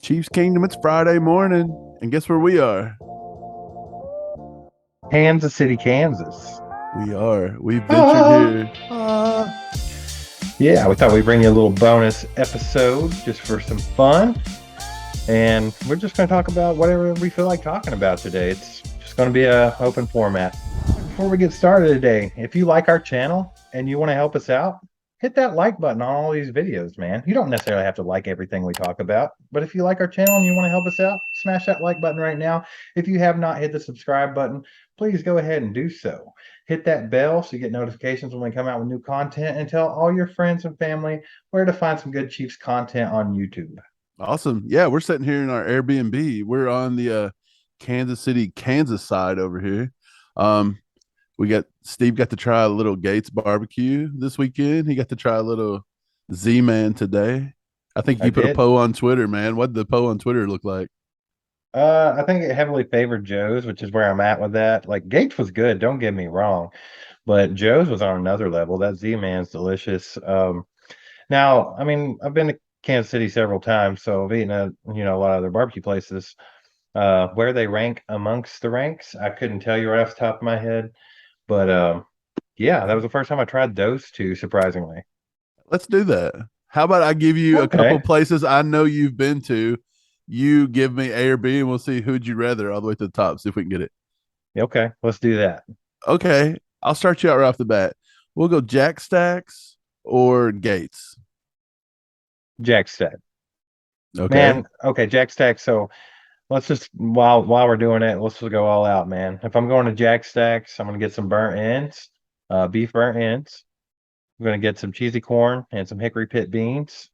Chiefs Kingdom, it's Friday morning, and guess where we are? Kansas City, Kansas. We've ventured Ah. here. Yeah, we thought we'd bring you a little bonus episode just for some fun. And we're just going to talk about whatever we feel like talking about today. It's just going to be a open format. Before we get started today, if you like our channel and you want to help us out, hit that like button on all these videos, man. You don't necessarily have to like everything we talk about, but if you like our channel and you want to help us out, smash that like button right now. If you have not hit the subscribe button, please go ahead and do so. Hit that bell so you get notifications when we come out with new content, and tell all your friends and family where to find some good Chiefs content on YouTube. Awesome. Yeah, we're sitting here in our Airbnb. We're on the Kansas City, Kansas side over here. Um, we got Steve got to try a little Gates barbecue this weekend. He got to try a little Z-Man today. I think I you put a did. poll on Twitter, man. What did the poll on Twitter look like? I think it heavily favored Joe's, which is where I'm at with that. Like Gates was good, don't get me wrong, but Joe's was on another level. That Z-Man's delicious. Now, I mean, I've been to Kansas City several times, so I've eaten at a lot of other barbecue places. Where they rank amongst the ranks, I couldn't tell you right off the top of my head, but yeah, that was the first time I tried those two, surprisingly. Let's do that. How about I give you a couple Okay, places I know you've been to? You give me A or B, and we'll see who'd you rather all the way to the top. See if we can get it. okay, let's do that. Okay, I'll start you out right off the bat. We'll go Jack Stacks or Gates. Jack Stack, Okay. man. Okay, Jack Stack. So let's just while we're doing it, let's just go all out, man. If I'm going to Jack Stacks, I'm gonna get some burnt ends, beef burnt ends. I'm gonna get some cheesy corn and some hickory pit beans,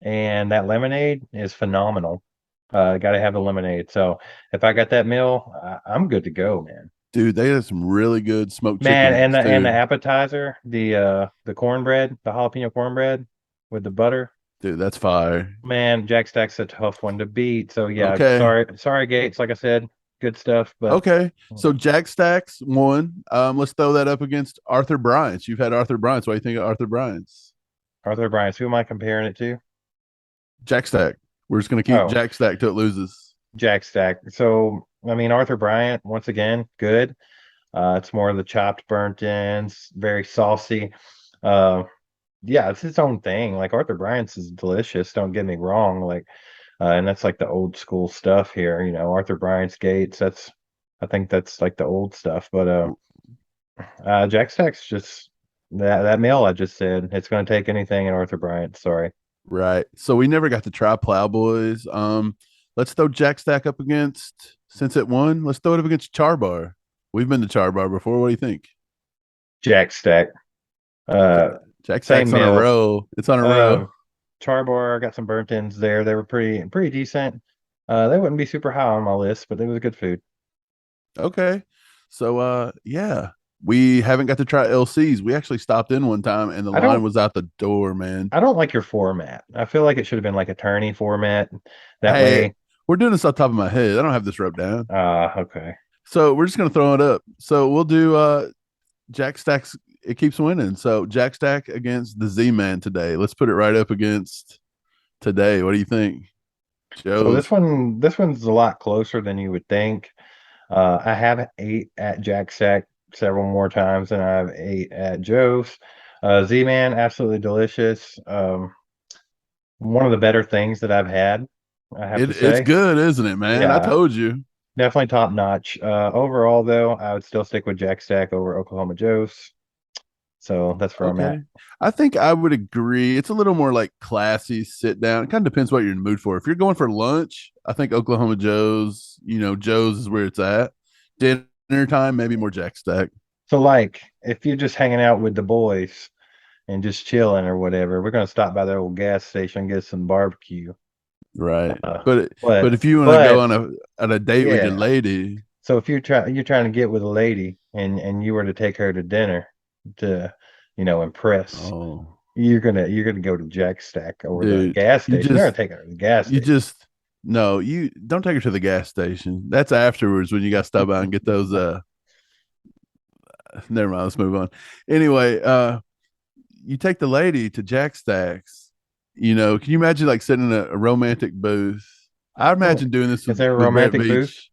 and that lemonade is phenomenal. Got to have the lemonade. So if I got that meal, I'm good to go, man. Dude, they have some really good smoked chicken Man, and wings the too. appetizer, the cornbread, the jalapeno cornbread with the butter. Dude, that's fire. Man, Jack Stack's a tough one to beat. So yeah, Okay. sorry, Gates. Like I said, good stuff, but Okay. So Jack Stacks won. Let's throw that up against Arthur Bryant's. You've had Arthur Bryant's. What do you think of Arthur Bryant's? Arthur Bryant, who am I comparing it to? Jack Stack. We're just gonna keep Oh, Jack Stack till it loses. Jack Stack. So I mean, Arthur Bryant, once again, good. It's more of the chopped burnt ends, very saucy. Uh, yeah, it's its own thing. Like Arthur Bryant's is delicious. Don't get me wrong. Like, and that's like the old school stuff here. Arthur Bryant's Gates. I think that's like the old stuff. But Jack Stack's just that meal I just said. It's going to take anything in Arthur Bryant. Sorry. Right. So we never got to try Plowboys. Let's throw Jack Stack up against since it won. Let's throw it up against Charbar. We've been to Charbar before. What do you think? Jack Stack. Ja- Uh, Jack Same Stack's on a meal. roll. It's on a roll. Um, Charbar got some burnt ends there. They were pretty decent. They wouldn't be super high on my list, but it was good food. Okay. So yeah. We haven't got to try LC's. We actually stopped in one time and the I line don't was out the door, man. I don't like your format. I feel like it should have been like a tourney format. That Hey, way. we're doing this off the top of my head. I don't have this wrote down. Okay. So we're just gonna throw it up. So we'll do Jack Stack's it keeps winning. So Jack Stack against the Z Man today. Let's put it right up against today. What do you think? So Joe's. this one's a lot closer than you would think. I have ate at Jack Stack several more times than I've ate at Joe's. Z-Man, absolutely delicious. One of the better things that I've had, I have to It's say. good, isn't it, man? I Yeah, told you. definitely top notch. Overall, though, I would still stick with Jack Stack over Oklahoma Joe's. So that's where I'm at. Okay. I think I would agree. It's a little more like classy, sit down. It kind of depends what you're in the mood for. If you're going for lunch, I think Oklahoma Joe's, Joe's is where it's at. Dinner time, maybe more Jack Stack. So, like, if you're just hanging out with the boys and just chilling or whatever, we're gonna stop by the old gas station and get some barbecue. Right. Uh, But but if you want to go but on a date with your yeah. lady, So if you're trying to get with a lady and you were to take her to dinner to, impress, oh, you're gonna go to Jack Stack over the dude, gas you station. You're gonna just take her to the gas you station. just no, you don't take her to the gas station. That's afterwards when you got to stop by and get those never mind, let's move on. Anyway, you take the lady to Jack Stacks. Can you imagine like sitting in a romantic booth? I Oh, imagine doing this is with there a Brett romantic booth? Beach,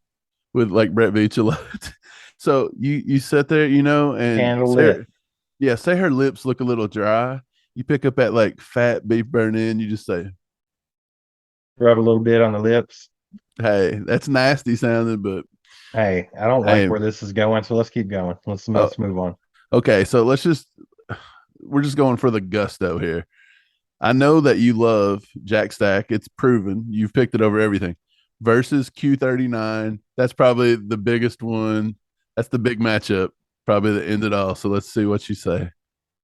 with like Brett Beach a lot. So you sit there, and Candle say lit. yeah, say her lips look a little dry. You pick up that like fat beef burn in. You just say, Rub a little bit on the lips. "Hey, that's nasty sounding, but Hey, I don't like hey, where this is going, so let's keep going. Let's oh, let's move on. okay." So we're just going for the gusto here. I know that you love Jack Stack. It's proven. You've picked it over everything. Versus Q39. That's probably the biggest one. That's the big matchup, probably the end it all. So let's see what you say.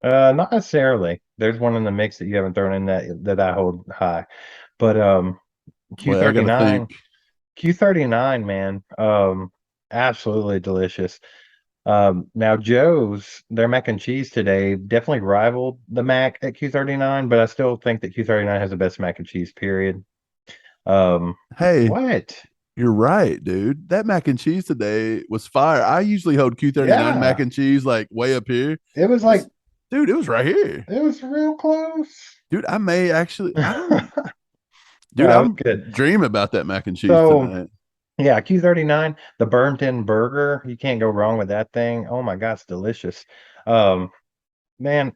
Not necessarily. There's one in the mix that you haven't thrown in that I hold high. But Well, I got to Q39, think. Q39, man, absolutely delicious. Now Joe's their mac and cheese today definitely rivaled the mac at Q39, but I still think that Q39 has the best mac and cheese, period. Hey, What? you're right, dude. That mac and cheese today was fire. I usually hold Q39 mac Yeah, and cheese like way up here. it was like This, dude, it was right here. it was real close. Dude, I may actually, I don't, dude, No, it was I'm good. dreaming about that mac and cheese So tonight. yeah, Q39, the burnt in burger, you can't go wrong with that thing. Oh my God, it's delicious. Um, man,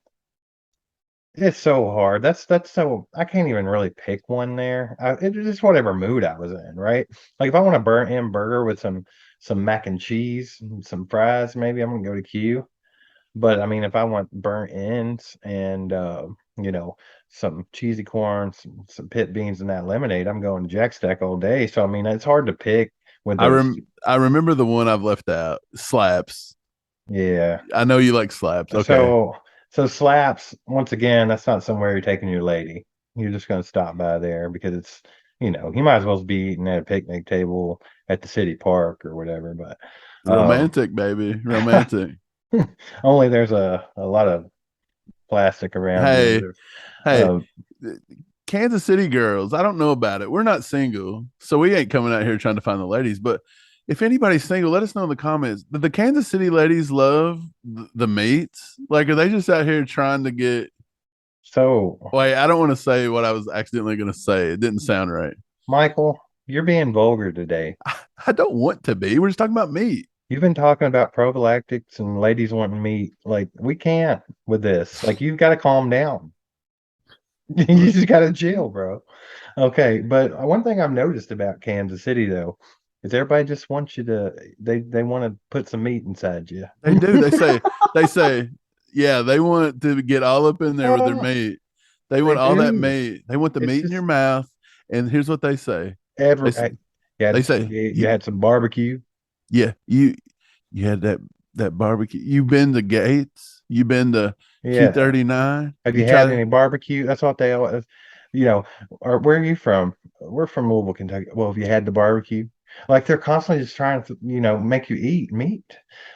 it's so hard. That's so I can't even really pick one there. It's just whatever mood I was in, right? Like if I want a burnt in burger with some mac and cheese, and some fries, maybe I'm gonna go to Q. But I mean, if I want burnt ends and you know, some cheesy corn, some pit beans, and that lemonade, I'm going Jack Stack all day. So I mean, it's hard to pick with those. I remember the one I've left out. Slaps. Yeah. I know you like slaps. Okay. So so slaps, once again, that's not somewhere you're taking your lady. You're just gonna stop by there because it's, you might as well be eating at a picnic table at the city park or whatever. But Romantic, baby. Romantic. only there's a lot of plastic around you. Hey, There's hey, um Kansas City girls, I don't know about it. We're not single, so we ain't coming out here trying to find the ladies. But if anybody's single, let us know in the comments. Do the Kansas City ladies love the meats? Like, are they just out here trying to get? so Wait, I don't want to say what I was accidentally going to say. It didn't sound right. Michael, you're being vulgar today. I don't want to be. We're just talking about meat. You've been talking about prophylactics and ladies wanting meat. Like, we can't with this. Like, you've got to calm down. You just got to chill, bro. Okay, but one thing I've noticed about Kansas City though is everybody just wants you to they want to put some meat inside you. They do. They say, yeah, they want to get all up in there with their meat. They They want all that do. meat. They want the It's meat in your just mouth. And here's what they say. They ever say, you they had say, you had some barbecue. yeah, you had that barbecue. You've been to Gates. You've been to Yeah. Q39. Have You you had tried. any barbecue? That's what they always, you know, or where are you from? We're from Louisville, Kentucky. Well, have you had the barbecue? Like they're constantly just trying to, make you eat meat.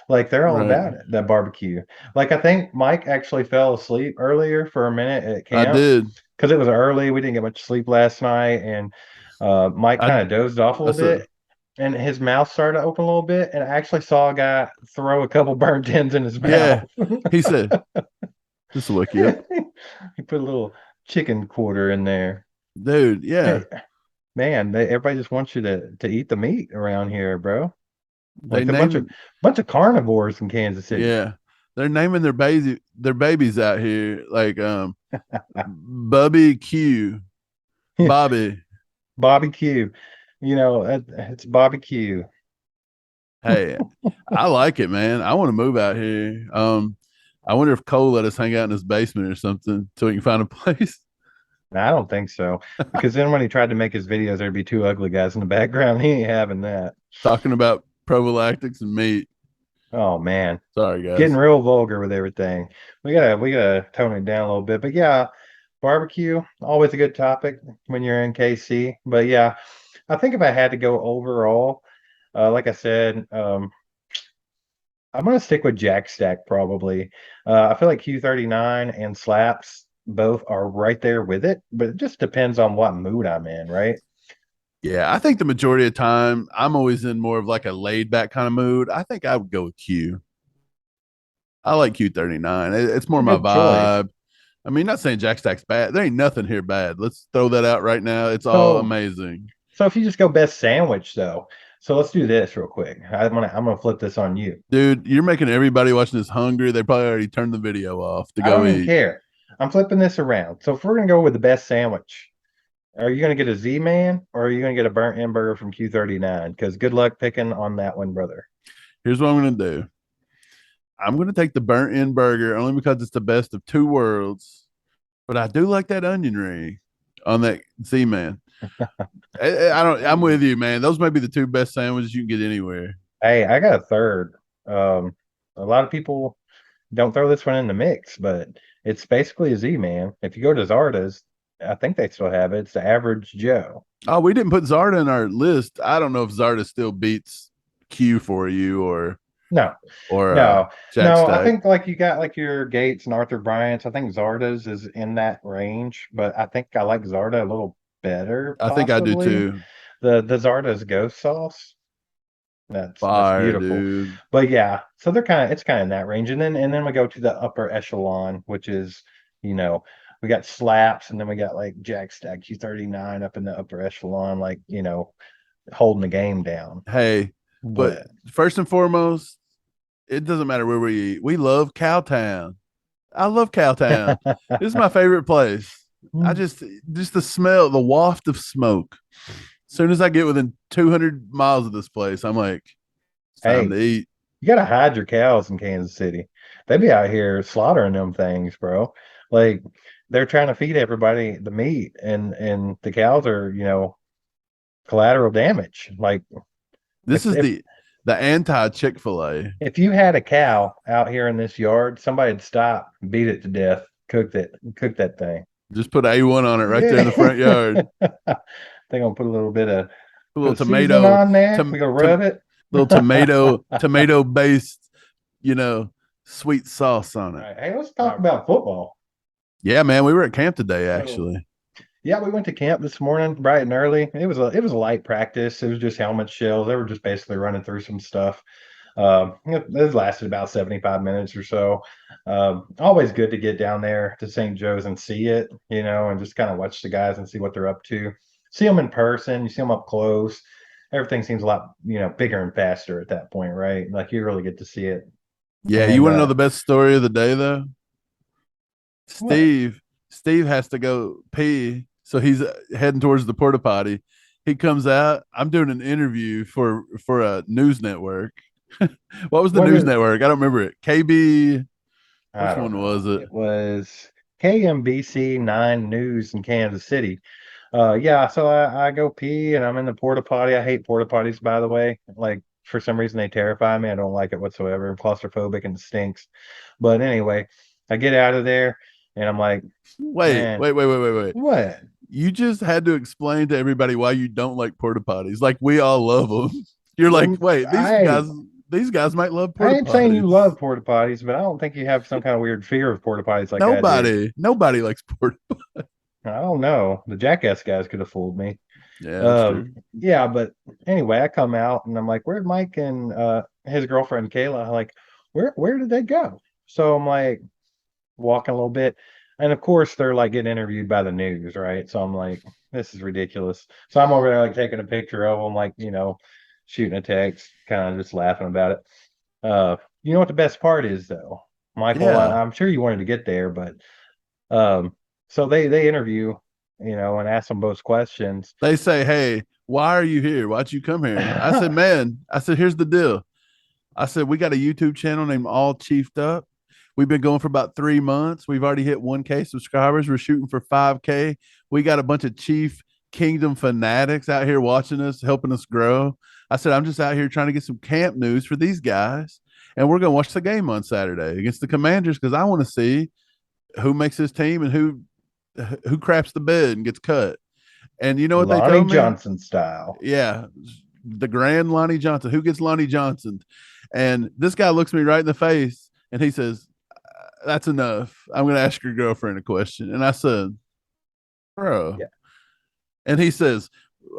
Like they're all Right. about it, that barbecue. Like I think Mike actually fell asleep earlier for a minute at I camp did. because it was early. We didn't get much sleep last night, and Mike I kind of dozed off a little that's a bit, and his mouth started to open a little bit, and I actually saw a guy throw a couple burnt ends in his yeah. mouth. He said, this will wake you up. He put a little chicken quarter in there. Dude, yeah. Hey, man, everybody just wants you to eat the meat around here, bro. They Like a bunch of name carnivores in Kansas City. yeah. They're naming their babies out here like Bubby Q. Bobby. Bobby Q. It's Bobby Q. Hey, I like it, man. I want to move out here. I wonder if Cole let us hang out in his basement or something till we can find a place. No, I don't think so. Because then when he tried to make his videos, there'd be two ugly guys in the background. He ain't having that. Talking about prophylactics and meat. Oh man. Sorry, Getting guys. real vulgar with everything. We gotta tone it down a little bit. But yeah, barbecue, always a good topic when you're in KC. But yeah, I think if I had to go overall, like I said, I'm gonna stick with Jack Stack probably. I feel like Q39 and Slaps both are right there with it, but it just depends on what mood I'm in, right? Yeah, I think the majority of the time I'm always in more of like a laid back kind of mood. I think I would go with Q. I like Q39. It's It's more a my good choice. vibe. I mean, not saying Jack Stack's bad. There ain't nothing here bad. Let's throw that out right now. It's all So amazing. So if you just go best sandwich though, so let's do this real quick. I'm gonna flip this on you. Dude, you're making everybody watching this hungry. They probably already turned the video off to I go don't even eat. care. I'm flipping this around. So if we're gonna go with the best sandwich, are you gonna get a Z-Man or are you gonna get a burnt end burger from Q39? Because good luck picking on that one, brother. Here's what I'm gonna do. I'm gonna take the burnt end burger only because it's the best of two worlds. But I do like that onion ring on that Z Man. I don't. I'm with you, man. Those might be the two best sandwiches you can get anywhere. Hey, I got a third. Um, a lot of people don't throw this one in the mix, but it's basically a Z-Man. If you go to Zarda's, I think they still have it. It's the average Joe. Oh, we didn't put Zarda in our list. I don't know if Zarda still beats Q for you No, or no, Jack no. I Stack. think like you got like your Gates and Arthur Bryant's. I think Zarda's is in that range, but I think I like Zarda a little better, I think I do possibly. too. The Zarda's ghost sauce. That's Fire, beautiful. dude. But yeah, so they're kind of it's kind of in that range. And then we go to the upper echelon, which is, you know, we got slaps and then we got like Jack Stack Q39 up in the upper echelon, like, holding the game down. Hey, but But first and foremost, it doesn't matter where we eat. We love Cowtown. I love Cowtown. This is my favorite place. I just the smell, the waft of smoke. As soon as I get within 200 miles of this place, I'm like, it's time hey, to eat. you gotta hide your cows in Kansas City. They be out here slaughtering them things, bro. Like they're trying to feed everybody the meat and the cows are, collateral damage. Like This if is if the anti Chick-fil-A. if you had a cow out here in this yard, somebody'd stop, beat it to death, cook that thing. Just put A1 on it right there in the Yeah. front yard. They're gonna put a little bit of A little put season on there. We're gonna rub it. little tomato based, you know, sweet sauce on All it. right. Hey, let's talk about football. Yeah, man, we were at camp today So actually. yeah, we went to camp this morning, bright and early. It was a light practice. It was just helmet shells. They were just basically running through some stuff. It lasted about 75 minutes or so. Always good to get down there to St. Joe's and see it, and just kind of watch the guys and see what they're up to. See them in person, you see them up close. Everything seems a lot, bigger and faster at that point, right? Like you really get to see it. Yeah, you And want to know the best story of the day though? what? Steve has to go pee, so he's heading towards the porta potty. He comes out. I'm doing an interview for a news network. What was the What news is? network? I don't remember it. KB. I Which don't one was know. it? It was KMBC 9 News in Kansas City. Yeah, so I go pee and I'm in the porta potty. I hate porta potties, by the way. Like for some reason they terrify me. I don't like it whatsoever. I'm claustrophobic and it stinks. But anyway, I get out of there and I'm like, Wait, man, wait, wait, wait, wait, wait. what? You just had to explain to everybody why you don't like porta potties. Like we all love them. You're like, Well, wait, these guys might love I porta ain't saying you potties. love porta potties, but I don't think you have some kind of weird fear of porta potties like I do. Nobody likes porta. I don't know. The Jackass guys could have fooled me. Yeah, that's true. Yeah, but anyway, I come out and I'm like, where'd Mike and his girlfriend Kayla? Like, where did they go? So I'm like walking a little bit. And of course they're like getting interviewed by the news, right? So I'm like, this is ridiculous. So I'm over there like taking a picture of them, like, shooting a text, kind of just laughing about it. You know what the best part is though, Michael? Yeah. I'm sure you wanted to get there, but um, so they interview, and ask them both questions. They say, hey, why are you here? Why'd you come here? I said, man, here's the deal. I said, we got a YouTube channel named All Chiefed Up. We've been going for about 3 months. We've already hit 1K subscribers. We're shooting for 5K. We got a bunch of Chief Kingdom fanatics out here watching us, helping us grow. I said, I'm just out here trying to get some camp news for these guys. And we're going to watch the game on Saturday against the Commanders because I want to see who makes this team and who craps the bed and gets cut. And you know what they Lonnie told me? Johnson style. Yeah, the grand Lonnie Johnson. Who gets Lonnie Johnson? And this guy looks me right in the face and he says, that's enough. I'm going to ask your girlfriend a question. And I said, bro. Yeah. And he says,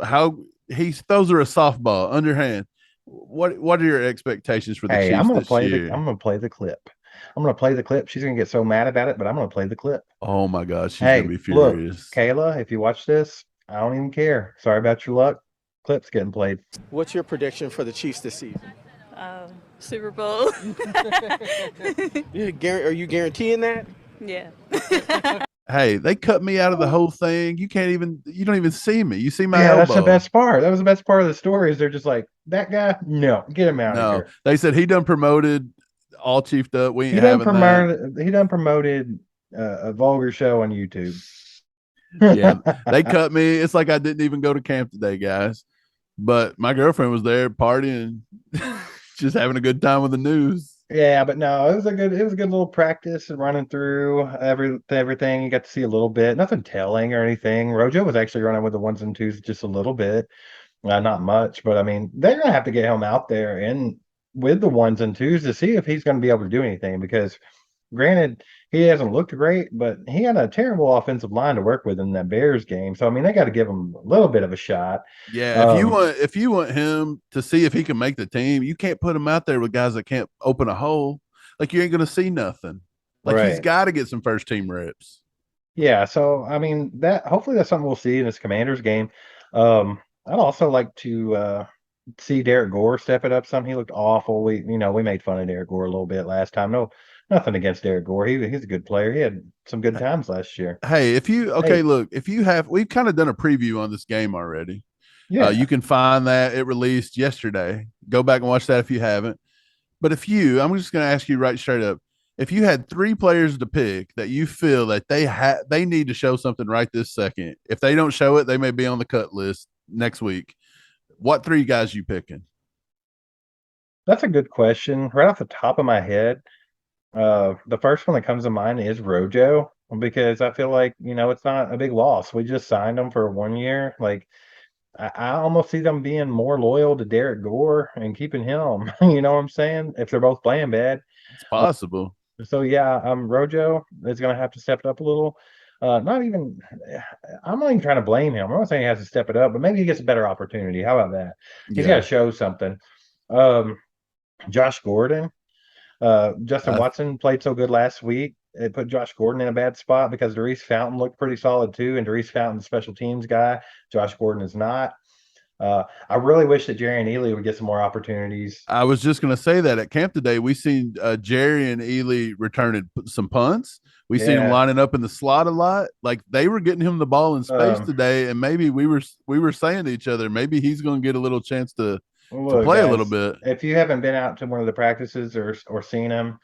how he throws her a softball underhand. What are your expectations for the Hey, Chiefs this year? I'm gonna play the clip. I'm gonna play the clip. She's gonna get so mad about it, but I'm gonna play the clip. Oh my God, she's going to Hey, be look, furious. Kayla, if you watch this, I don't even care. Sorry about your luck. clips getting played. What's your prediction for the Chiefs this season? Super Bowl. Are you guaranteeing that? Yeah. Hey, they cut me out of the whole thing. You don't even see me. You see my Yeah, that's the elbow. best part. That was the best part of the story. Is they're just like that guy? No, get him out of No, here. they said he done promoted all chiefed up. We ain't He done having that. promoted. He done promoted a vulgar show on YouTube. Yeah, they cut me. It's like I didn't even go to camp today, guys. But my girlfriend was there partying, just having a good time with the news. Yeah, but no, it was a good little practice and running through everything. You got to see a little bit, nothing telling or anything. Rojo was actually running with the ones and twos just a little bit, not much, but I mean, they're gonna have to get him out there and with the ones and twos to see if he's going to be able to do anything because granted, he hasn't looked great, but he had a terrible offensive line to work with in that Bears game. So I mean, they got to give him a little bit of a shot. Yeah, if you want him to see if he can make the team, you can't put him out there with guys that can't open a hole. Like you ain't gonna see nothing. Like he's Right. got to get some first team reps. Yeah, so I mean that hopefully that's something we'll see in this Commanders game. I'd also like to see Derek Gore step it up some. He looked awful. We made fun of Derek Gore a little bit last time. No, nothing against Derek Gore. He's a good player. He had some good times last year. Hey, Hey, look, if you have, we've kind of done a preview on this game already. yeah. You can find that it released yesterday. Go back and watch that if you haven't. But I'm just going to ask you right straight up. If you had three players to pick that you feel that they need to show something right this second. If they don't show it, they may be on the cut list next week. What three guys you picking? That's a good question. Right off the top of my head, the first one that comes to mind is Rojo because I feel like, it's not a big loss. We just signed him for 1 year. Like I almost see them being more loyal to Derek Gore and keeping him. You know what I'm saying? If they're both playing bad. It's possible. So yeah, Rojo is going to have to step it up a little. Not even, I'm not even trying to blame him. I'm not saying he has to step it up, but maybe he gets a better opportunity. How about that? He's got Yeah. to show something. Um, Josh Gordon, Justin I, Watson played so good last week. It put Josh Gordon in a bad spot because Darius Fountain looked pretty solid too, and Darius Fountain's a special teams guy. Josh Gordon is not. I really wish that Jerry and Ely would get some more opportunities. I was just going to say that at camp today, we seen Jerry and Ely returning some punts. We seen him Yeah. lining up in the slot a lot. Like they were getting him the ball in space Um, today, and maybe we were saying to each other, maybe he's going to get a little chance to Look, play a little guys, bit. if you haven't been out to one of the practices or seen him,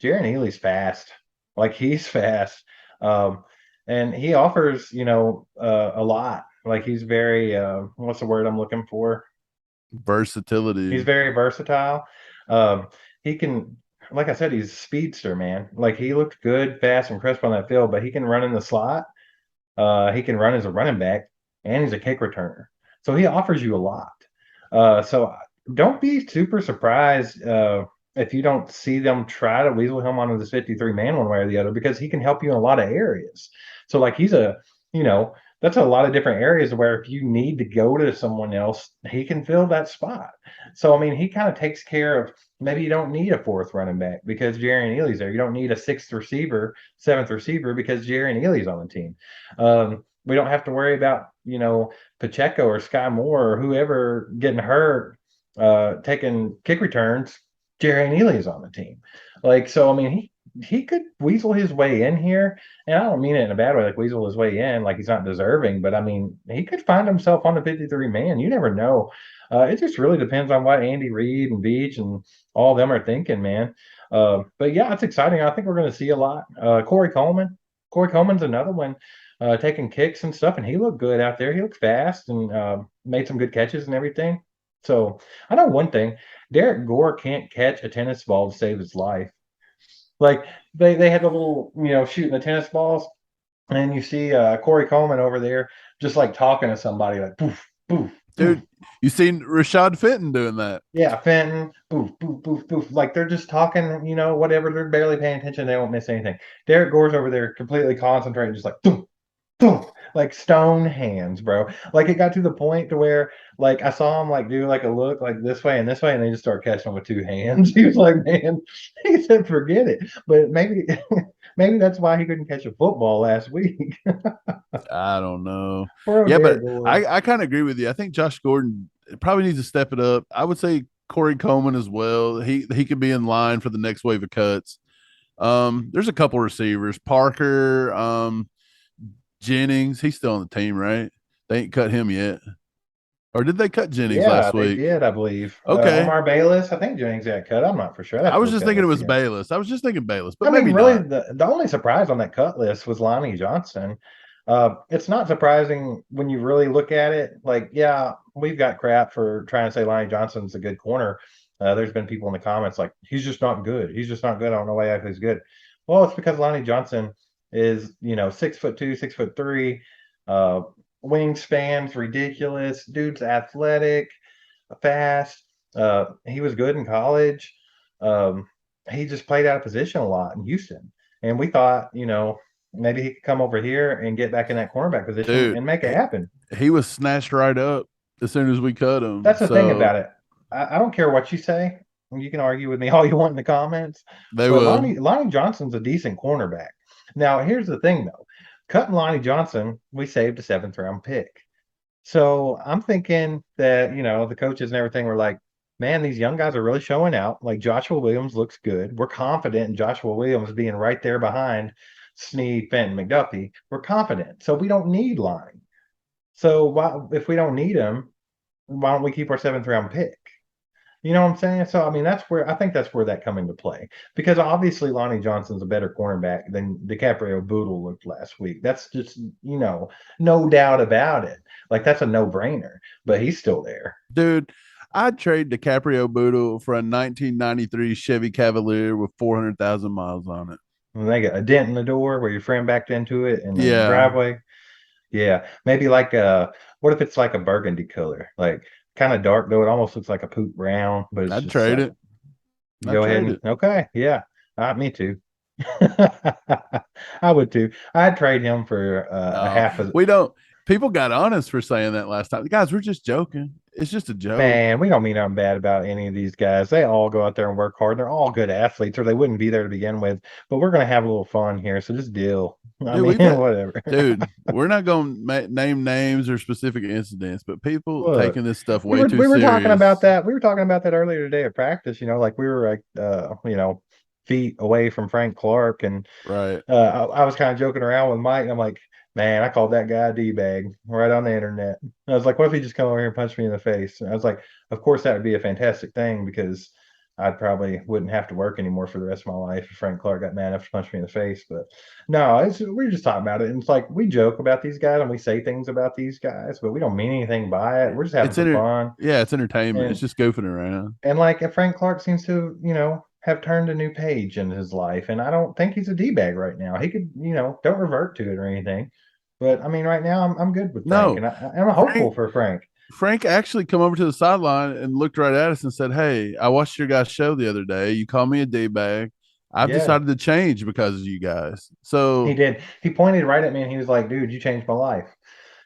Jaron Ely's fast. Like he's fast. And he offers, a lot. Like he's very what's the word I'm looking for? He's Versatility very versatile. Um, he can, like I said, he's a speedster, man. Like he looked good, fast, and crisp on that field, but he can run in the slot. He can run as a running back, and he's a kick returner. So he offers you a lot. So don't be super surprised if you don't see them try to weasel him onto this 53 man one way or the other because he can help you in a lot of areas. So like you know, that's a lot of different areas where if you need to go to someone else, he can fill that spot. So I mean, he kind of takes care of maybe you don't need a fourth running back because Jerry and Ely's there. You don't need a sixth receiver, seventh receiver because Jerry and Ely's on the team. We don't have to worry about, Pacheco or Sky Moore or whoever getting hurt, taking kick returns. Jerry and Ely is on the team. Like, so I mean, he could weasel his way in here, and I don't mean it in a bad way, like weasel his way in, like he's not deserving, but I mean, he could find himself on the 53 man. You never know. It just really depends on what Andy Reid and Beach and all of them are thinking, man. But yeah, it's exciting. I think we're going to see a lot. Corey Coleman's another one, taking kicks and stuff, and he looked good out there. He looked fast and made some good catches and everything. So I know one thing: Derek Gore can't catch a tennis ball to save his life. Like they had the little, shooting the tennis balls, and you see Corey Coleman over there just like talking to somebody like poof, poof, poof. dude. You seen Rashad Fenton doing that? Yeah, Fenton, poof, poof, poof, poof. Like they're just talking, whatever. They're barely paying attention. They won't miss anything. Derek Gore's over there completely concentrating, just like boom, boom. like stone hands, bro. Like it got to the point to where like I saw him like do like a look like this way and this way, and they just start catching him with two hands. He was like, man, he said, forget it. But maybe maybe that's why he couldn't catch a football last week. I don't know. Poor old Yeah, Derek but Gore. I kind of agree with you. I think Josh Gordon probably needs to step it up. I would say Corey Coleman as well. He could be in line for the next wave of cuts. There's a couple receivers. Parker, Jennings, he's still on the team, right? They ain't cut him yet. Or did they cut Jennings Yeah, last they week? did, I believe. Okay. Omar Bayless, I think Jennings got cut. I'm not for sure. I'd have I to was look just that thinking it list was again. Bayless. I was just thinking Bayless, but I mean, maybe really, not. the only surprise on that cut list was Lonnie Johnson. It's not surprising when you really look at it. Like, yeah, we've got crap for trying to say Lonnie Johnson's a good corner. There's been people in the comments like, he's just not good. He's just not good. I don't know why he's good. Well, it's because Lonnie Johnson is, 6'2", 6'3". Uh, Wingspan's ridiculous. Dude's athletic, fast. He was good in college. Um, he just played out of position a lot in Houston. And we thought, maybe he could come over here and get back in that cornerback position Dude, and make it happen. he was snatched right up as soon as we cut him. That's the thing So about it. I don't care what you say. You can argue with me all you want in the comments, they but will. Lonnie Johnson's a decent cornerback. Now, here's the thing though. Cutting Lonnie Johnson, we saved a seventh round pick. So I'm thinking that, the coaches and everything were like, man, these young guys are really showing out. Like Joshua Williams looks good. We're confident in Joshua Williams being right there behind Snead, Fenton, McDuffie. We're confident. So we don't need line. So if we don't need him, why don't we keep our seventh round pick? You know what I'm saying? So I mean, that's where that come into play because obviously Lonnie Johnson's a better cornerback than DiCaprio Boodle looked last week. That's just no doubt about it. Like that's a no brainer. But he's still there. Dude, I'd trade DiCaprio Boodle for a 1993 Chevy Cavalier with 400,000 miles on it. And they got a dent in the door where your friend backed into it in the Yeah, driveway. Yeah, maybe like what if it's like a burgundy color, like kind of dark though. It almost looks like a poop brown, but it's I'd just trade like it. I'd go ahead trade and it. okay, yeah, me too. I would too. I'd trade him for a No, half of we don't. People got on us for saying that last time. Guys, we're just joking. It's just a joke. man. We don't mean nothing bad about any of these guys. They all go out there and work hard. They're all good athletes, or they wouldn't be there to begin with. But we're gonna have a little fun here, so just deal. I Dude, mean, we've had, whatever. dude, we're not going to name names or specific incidents, but people Look, taking this stuff we way were too we were talking about serious. that. We were talking about that earlier today at practice. Like we were like feet away from Frank Clark, and Right. I was kind of joking around with Mike. And I'm like, man, I called that guy a D bag right on the internet. And I was like, what if he just come over here and punched me in the face? And I was like, of course that would be a fantastic thing because I probably wouldn't have to work anymore for the rest of my life if Frank Clark got mad enough to punch me in the face. But no, we were just talking about it. And it's like we joke about these guys and we say things about these guys, but we don't mean anything by it. We're just having It's some fun. yeah, it's entertainment. It's And just goofing around. like if Frank Clark seems to, have turned a new page in his life. And I don't think he's a D bag right now. He could, don't revert to it or anything. But I mean, right now I'm good with Frank, No, and I'm hopeful Frank for Frank. Frank actually come over to the sideline and looked right at us and said, "Hey, I watched your guys' show the other day. You called me a d bag. I've Yeah, decided to change because of you guys." he So did. He pointed right at me and he was like, "Dude, you changed my life."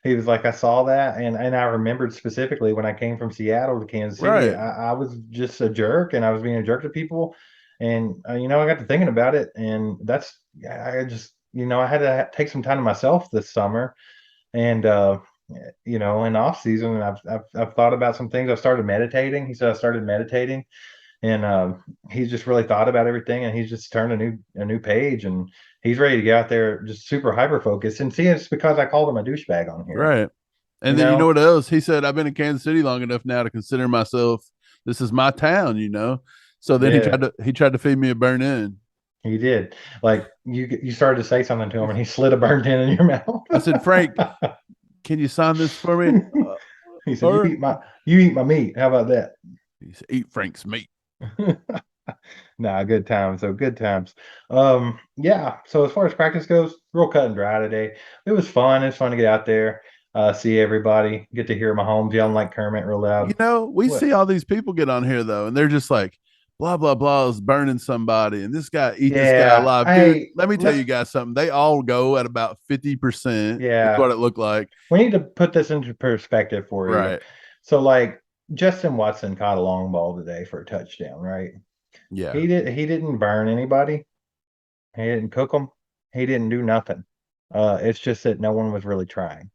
He was like, "I saw that, and I remembered specifically when I came from Seattle to Kansas City. right, I was just a jerk, and I was being a jerk to people, and I got to thinking about it, and that's I just I had to take some time to myself this summer, and in off season, and I've thought about some things. I started meditating. He said I started meditating, and he's just really thought about everything, and he's just turned a new page, and he's ready to get out there, just super hyper focused. And see, it's because I called him a douchebag on here. right. You And then you know know, what else? He said, "I've been in Kansas City long enough now to consider myself. This is my town." So then yeah, he tried to feed me a burn in. he did. Like you started to say something to him, and he slid a burnt end in your mouth. I said, "Frank, can you sign this for me?" He said, Or you eat my meat. How about that?" he said, "Eat Frank's meat." Nah, good times. So good times. Yeah. So as far as practice goes, real cut and dry today. It was fun. It's fun to get out there, see everybody, get to hear Mahomes yelling like Kermit real loud. We What? see all these people get on here though, and they're just like, blah blah blah is burning somebody, and this guy eat this guy Yeah. alive, dude. Hey, Let me tell let's, you guys something. They all go at about 50%. Is yeah. what it looked like. We need to put this into perspective for you. Right? So, like, Justin Watson caught a long ball today for a touchdown, right? Yeah. He didn't burn anybody. He didn't cook them. He didn't do nothing. It's just that no one was really trying.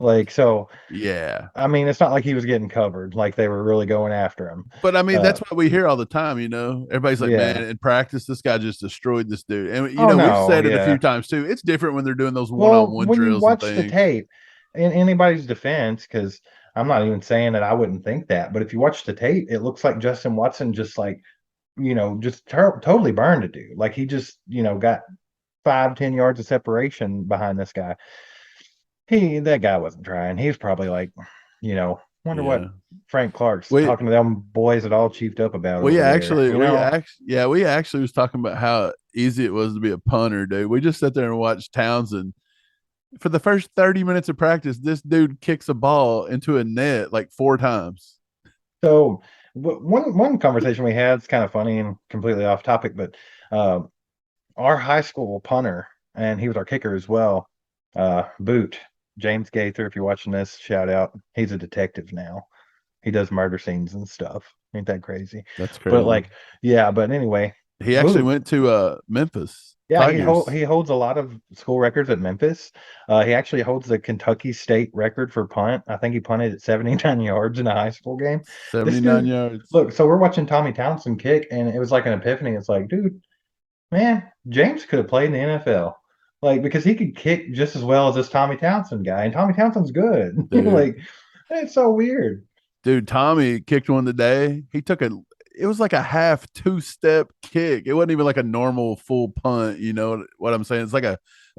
Like, so, Yeah. I mean, it's not like he was getting covered, like they were really going after him. But I mean, Uh, that's what we hear all the time. Everybody's like, man, yeah. in practice, this guy just destroyed this dude. And Oh we've no, said it a few yeah. times too. It's different when they're doing those Well, one-on-one when you drills and watch the things. tape, in anybody's defense, because I'm not even saying that I wouldn't think that, but if you watch the tape, it looks like Justin Watson just like, just totally burned a dude. Like he just, got 5, 10 yards of separation behind this guy. That guy wasn't trying. He was probably like, wonder what Yeah. Frank Clark's We talking to them boys that all chiefed up about we over there. actually we actually was talking about how easy it was to be a punter, dude. We just sat there and watched Townsend. For the first 30 minutes of practice, this dude kicks a ball into a net like 4 times. So one conversation we had is kind of funny and completely off topic, but uh, our high school punter, and he was our kicker as well. Boot James Gaither, if you're watching this, shout out. He's a detective now. He does murder scenes and stuff. Ain't that crazy? That's But crazy. like, yeah. But anyway, He actually Boot. went to Memphis Yeah, Tigers. he holds a lot of school records at Memphis. He actually holds the Kentucky State record for punt. I think he punted at 79 yards in a high school game. This 79 dude, yards. look, so we're watching Tommy Townsend kick, and it was like an epiphany. It's like, dude, man, James could have played in the NFL. Like, because he could kick just as well as this Tommy Townsend guy, and Tommy Townsend's good. Dude. Like, it's so weird. Dude, Tommy kicked one today. It was like a half two-step kick. It wasn't even like a normal full punt. You know what I'm saying? It's like a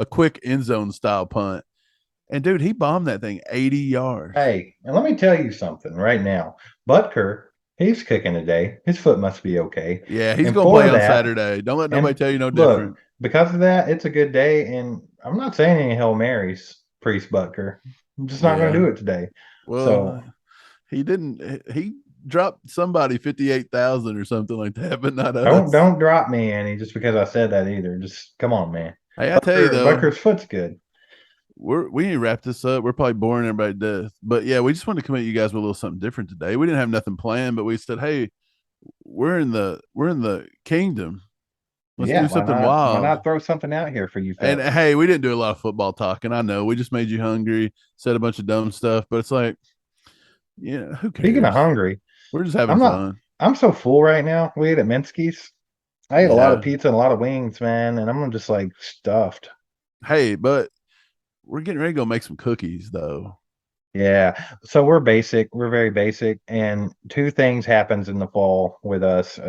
quick end zone style punt. And dude, he bombed that thing 80 yards. Hey, and let me tell you something right now. Butker, he's kicking today. His foot must be okay. Yeah, he's And gonna play for on that, Saturday. Don't let nobody and tell you no look, different. because of that, it's a good day. And I'm not saying any Hail Marys, Priest Butker. I'm just not going to Yeah. do it today. So Well, he didn't he dropped somebody 58,000 or something like that, but not us. don't drop me any just because I said that either. Just come on, man. Hey, I tell you though, Butker's foot's good. we need to wrap this up. We're probably boring everybody to death. But yeah, we just wanted to come at you guys with a little something different today. We didn't have nothing planned, but we said, hey, we're in the kingdom. Let's Yeah, do something why wild. not throw something out here for you And fellas? hey, we didn't do a lot of football talking. I know we just made you hungry, said a bunch of dumb stuff, but it's like, yeah, who Speaking of cares? hungry, We're just having I'm not fun. I'm so full right now. We ate at Minsky's. I ate a lot of Yeah. pizza and a lot of wings, man, and I'm just like stuffed. Hey, but we're getting ready to go make some cookies though. Yeah. So we're basic. We're very basic. And two things happens in the fall with us.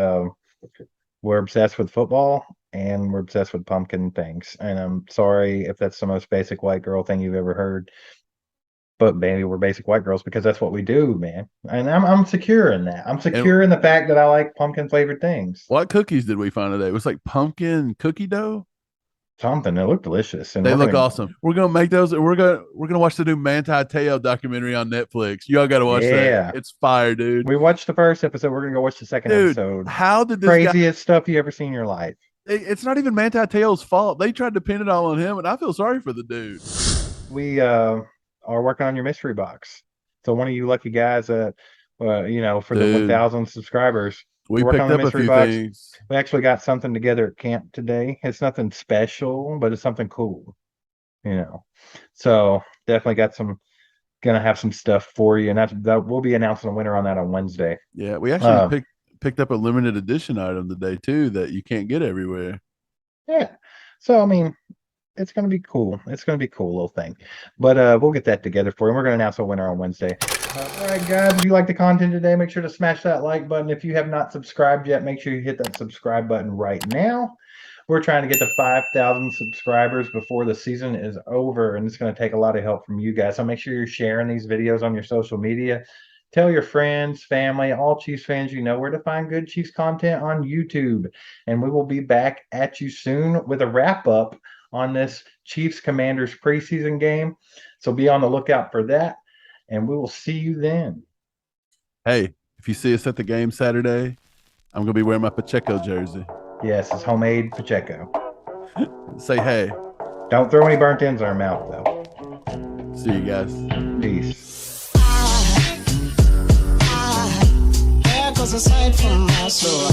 We're obsessed with football and we're obsessed with pumpkin things. And I'm sorry if that's the most basic white girl thing you've ever heard. But maybe we're basic white girls because that's what we do, man. And I'm secure in that. I'm And secure in the fact that I like pumpkin flavored things. what cookies did we find today? It was like pumpkin cookie dough. Something that look delicious. And They we're look gonna awesome. We're gonna make those, and we're gonna watch the new Manti Te'o documentary on Netflix. Y'all got to watch that. yeah. It's fire, dude. We watched the first episode. We're gonna go watch the second Dude, episode. how did this guy? Craziest stuff you ever seen in your life. It's not even Manti Te'o's fault. They tried to pin it all on him, and I feel sorry for the dude. We are working on your mystery box. So one of you lucky guys that for the Dude, 1,000 subscribers, we we're working on picked the up a mystery few box. things. We actually got something together at camp today. It's nothing special, but it's something cool, you know. So definitely gonna have some stuff for you, and that we'll be announcing a winner on that on Wednesday. Yeah, we actually Uh, picked up a limited edition item today too that you can't get everywhere. yeah. So I mean, it's gonna be cool. It's gonna be a cool little thing. But we'll get that together for you. We're gonna announce a winner on Wednesday. All right, guys. If you like the content today, make sure to smash that like button. If you have not subscribed yet, make sure you hit that subscribe button right now. We're trying to get to 5,000 subscribers before the season is over, and it's going to take a lot of help from you guys. So make sure you're sharing these videos on your social media. Tell your friends, family, all Chiefs fans you know where to find good Chiefs content on YouTube. And we will be back at you soon with a wrap up on this Chiefs Commanders preseason game. So be on the lookout for that, and we will see you then. Hey, if you see us at the game Saturday, I'm gonna be wearing my Pacheco jersey. Yes, it's homemade Pacheco. Say hey. Don't throw any burnt ends in our mouth, though. See you guys. Peace. Cause aside from my soul,